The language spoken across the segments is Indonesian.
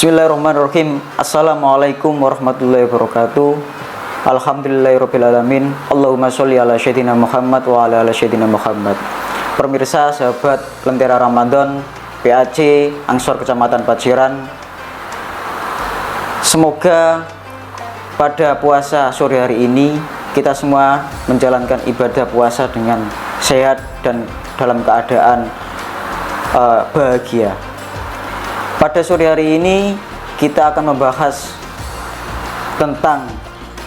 Bismillahirrahmanirrahim. Assalamualaikum warahmatullahi wabarakatuh. Alhamdulillahirrabbilalamin. Allahumma sholli ala sayyidina Muhammad wa ala sayyidina Muhammad. Pemirsa, sahabat Lentera Ramadan PAC Ansor Kecamatan Paciran, semoga pada puasa sore hari ini kita semua menjalankan ibadah puasa dengan sehat dan dalam keadaan bahagia. Pada sore hari ini kita akan membahas tentang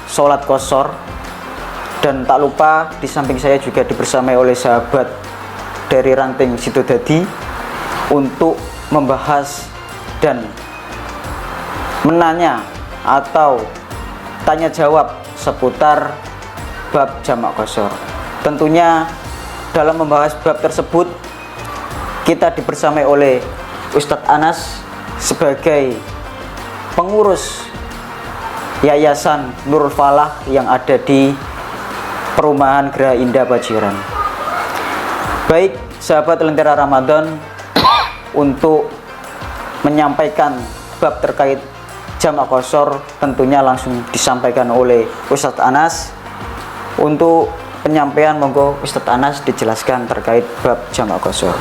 sholat qashar, dan tak lupa di samping saya juga dibersamai oleh sahabat dari Ranting Sidodadi untuk membahas dan menanya atau tanya jawab seputar bab jamak qashar. Tentunya dalam membahas bab tersebut kita dibersamai oleh Ustadz Anas sebagai pengurus Yayasan Nurul Falah yang ada di Perumahan Geraha Indah Paciran. Baik, sahabat Lentera Ramadan, untuk menyampaikan bab terkait jamak qashar tentunya langsung disampaikan oleh Ustadz Anas. Untuk penyampaian, monggo Ustadz Anas dijelaskan terkait bab jamak qashar.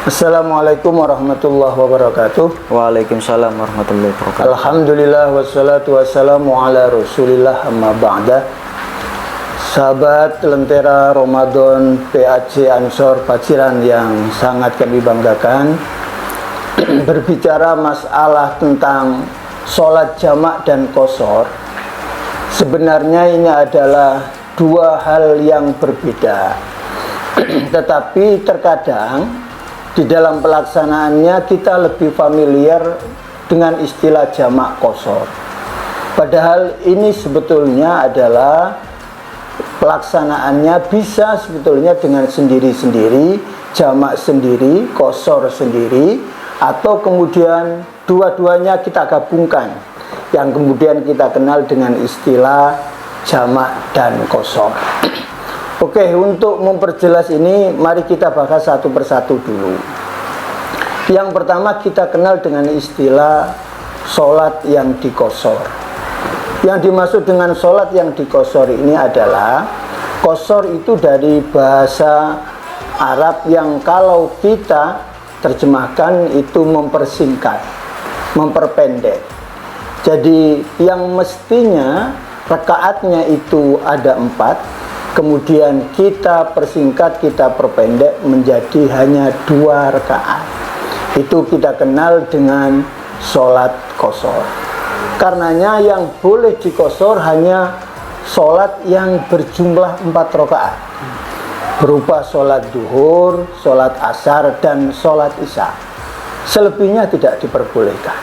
Assalamualaikum warahmatullahi wabarakatuh. Waalaikumsalam warahmatullahi wabarakatuh. Alhamdulillah wassalatu wassalamu ala rasulillah amma ba'da. Sahabat Lentera Ramadan PAC Ansor Paciran yang sangat kami banggakan, berbicara masalah tentang sholat jamak dan qashar, sebenarnya ini adalah dua hal yang berbeda. Tetapi terkadang di dalam pelaksanaannya kita lebih familiar dengan istilah jamak qashar. Padahal ini sebetulnya adalah pelaksanaannya bisa sebetulnya dengan sendiri-sendiri, jamak sendiri, qashar sendiri, atau kemudian dua-duanya kita gabungkan, yang kemudian kita kenal dengan istilah jamak dan qashar. Oke, untuk memperjelas ini, mari kita bahas satu persatu dulu. Yang pertama kita kenal dengan istilah sholat yang diqashar. Yang dimaksud dengan sholat yang diqashar ini adalah, qashar itu dari bahasa Arab yang kalau kita terjemahkan itu mempersingkat, memperpendek. Jadi yang mestinya rakaatnya itu ada 4, kemudian kita persingkat, kita perpendek menjadi hanya 2 rakaat. Itu kita kenal dengan sholat qashar. Karenanya yang boleh diqashar hanya sholat yang berjumlah 4 rakaat, berupa sholat duhur, sholat asar, dan sholat isya. Selebihnya tidak diperbolehkan.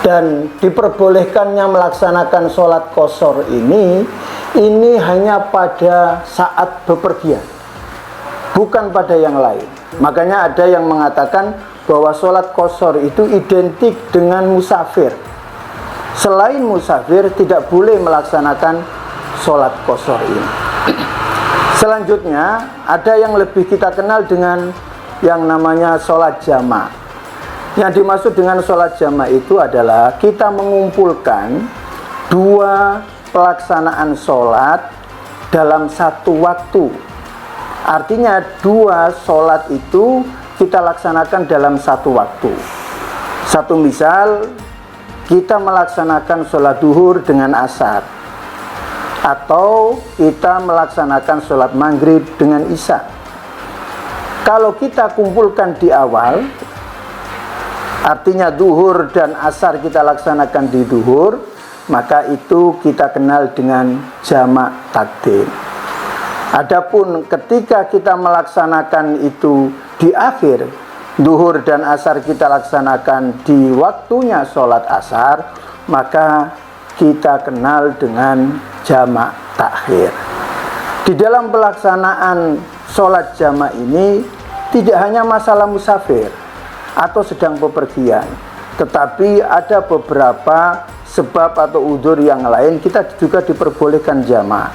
Dan diperbolehkannya melaksanakan sholat qashar ini hanya pada saat bepergian, bukan pada yang lain. Makanya ada yang mengatakan bahwa sholat qashar itu identik dengan musafir. Selain musafir tidak boleh melaksanakan sholat qashar ini. Selanjutnya ada yang lebih kita kenal dengan yang namanya sholat jamak. Yang dimaksud dengan sholat jamak itu adalah kita mengumpulkan 2 pelaksanaan sholat dalam satu waktu. Artinya 2 sholat itu kita laksanakan dalam satu waktu. Satu misal, kita melaksanakan sholat duhur dengan asar, atau kita melaksanakan sholat maghrib dengan isya. Kalau kita kumpulkan di awal, artinya duhur dan asar kita laksanakan di duhur, maka itu kita kenal dengan jamak takdim. Adapun ketika kita melaksanakan itu di akhir, duhur dan asar kita laksanakan di waktunya sholat asar, maka kita kenal dengan jamak takhir. Di dalam pelaksanaan sholat jamak ini tidak hanya masalah musafir atau sedang bepergian, tetapi ada beberapa sebab atau udzur yang lain kita juga diperbolehkan jamak.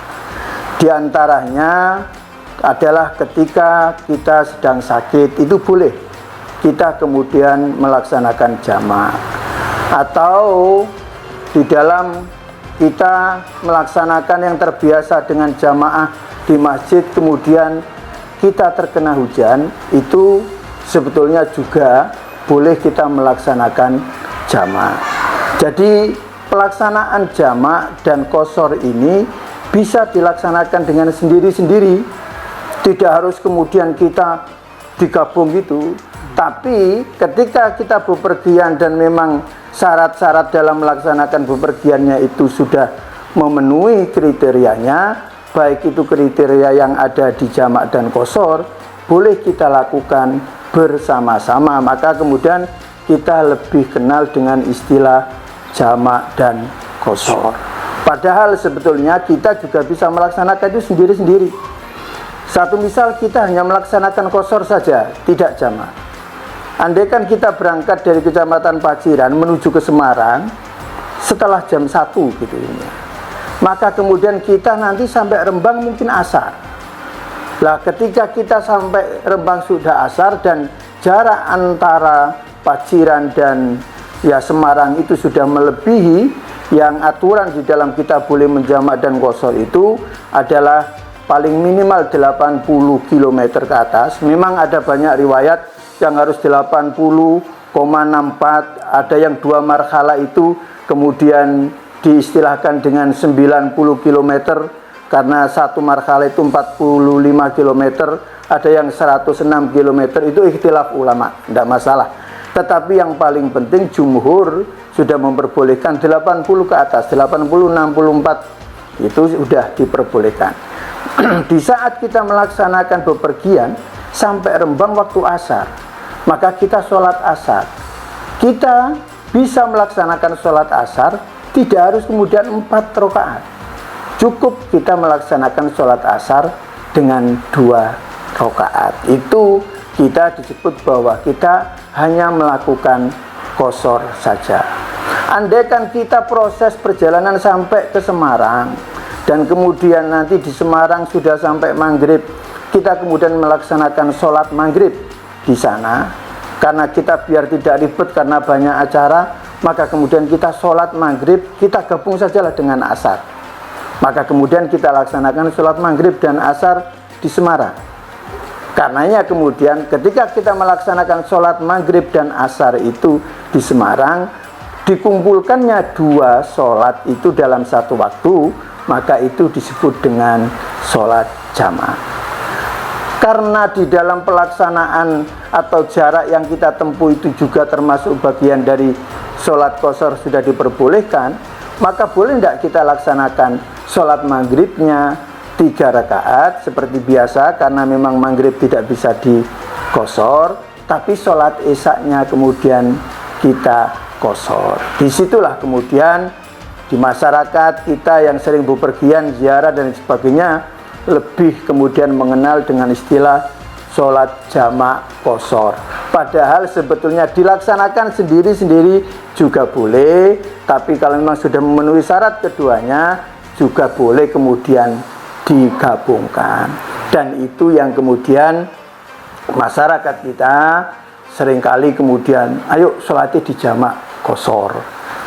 Di antaranya adalah ketika kita sedang sakit, itu boleh kita kemudian melaksanakan jamak, atau di dalam kita melaksanakan yang terbiasa dengan jamaah di masjid kemudian kita terkena hujan, itu sebetulnya juga boleh kita melaksanakan jamak. Jadi pelaksanaan jamak dan qashar ini bisa dilaksanakan dengan sendiri-sendiri, tidak harus kemudian kita digabung gitu. Tapi ketika kita bepergian dan memang syarat-syarat dalam melaksanakan bepergiannya itu sudah memenuhi kriterianya, baik itu kriteria yang ada di jamak dan qashar, boleh kita lakukan bersama-sama. Maka kemudian kita lebih kenal dengan istilah jamak dan qashar. Padahal sebetulnya kita juga bisa melaksanakan itu sendiri-sendiri. Satu misal kita hanya melaksanakan qashar saja, tidak jamak. Andaikan kita berangkat dari Kecamatan Paciran menuju ke Semarang setelah jam 1 gitu ini, maka kemudian kita nanti sampai Rembang mungkin asar. Lah ketika kita sampai Rembang sudah asar dan jarak antara Paciran dan Semarang itu sudah melebihi yang aturan di dalam kita boleh menjamak dan qashar itu adalah paling minimal 80 km ke atas. Memang ada banyak riwayat yang harus 80,64, ada yang 2 marhala itu kemudian diistilahkan dengan 90 km karena 1 marhala itu 45 km, ada yang 106 km, itu ikhtilaf ulama, tidak masalah. Tetapi yang paling penting jumhur sudah memperbolehkan 80 ke atas, 80, 64 itu sudah diperbolehkan. Di saat kita melaksanakan bepergian sampai Rembang waktu asar, maka kita sholat asar. Kita bisa melaksanakan sholat asar tidak harus kemudian 4 rakaat. Cukup kita melaksanakan sholat asar dengan 2 rakaat. Itu kita disebut bahwa kita hanya melakukan qashar saja. Andaikan kita proses perjalanan sampai ke Semarang dan kemudian nanti di Semarang sudah sampai maghrib, kita kemudian melaksanakan sholat maghrib di sana, karena kita biar tidak ribet karena banyak acara, maka kemudian kita sholat maghrib, kita gabung sajalah dengan asar. Maka kemudian kita laksanakan sholat maghrib dan asar di Semarang. Karenanya kemudian ketika kita melaksanakan sholat maghrib dan asar itu di Semarang, dikumpulkannya 2 sholat itu dalam satu waktu, maka itu disebut dengan sholat jamak. Karena di dalam pelaksanaan atau jarak yang kita tempuh itu juga termasuk bagian dari sholat qashar sudah diperbolehkan, maka boleh tidak kita laksanakan sholat maghribnya 3 rakaat seperti biasa, karena memang maghrib tidak bisa di qashar, tapi sholat isya-nya kemudian kita qashar. Disitulah kemudian di masyarakat kita yang sering bepergian, ziarah dan sebagainya, lebih kemudian mengenal dengan istilah sholat jamak qashar. Padahal sebetulnya dilaksanakan sendiri-sendiri juga boleh, tapi kalau memang sudah memenuhi syarat keduanya juga boleh kemudian digabungkan. Dan itu yang kemudian masyarakat kita seringkali kemudian ayo sholatnya di jamak qashar,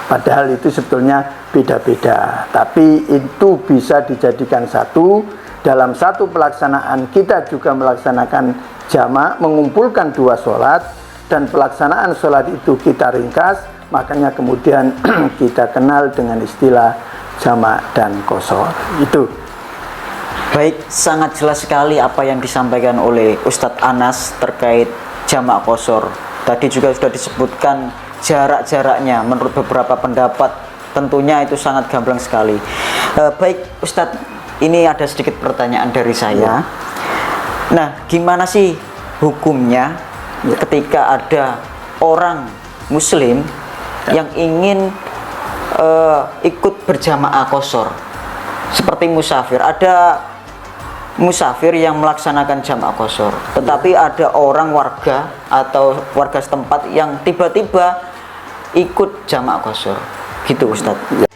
padahal itu sebetulnya beda-beda, tapi itu bisa dijadikan satu. Dalam satu pelaksanaan kita juga melaksanakan jamak, mengumpulkan 2 sholat, dan pelaksanaan sholat itu kita ringkas, makanya kemudian kita kenal dengan istilah jamak dan qashar. Itu. Baik, sangat jelas sekali apa yang disampaikan oleh Ustadz Anas terkait jamak qashar. Tadi juga sudah disebutkan jarak-jaraknya menurut beberapa pendapat, tentunya itu sangat gamblang sekali. Baik Ustadz, ini ada sedikit pertanyaan dari saya. Nah, gimana sih hukumnya ketika ada orang muslim yang ingin ikut berjamaah qashar seperti musafir? Ada musafir yang melaksanakan jamaah qashar, tetapi ada orang warga atau warga setempat yang tiba-tiba ikut jamaah qashar, gitu Ustadz.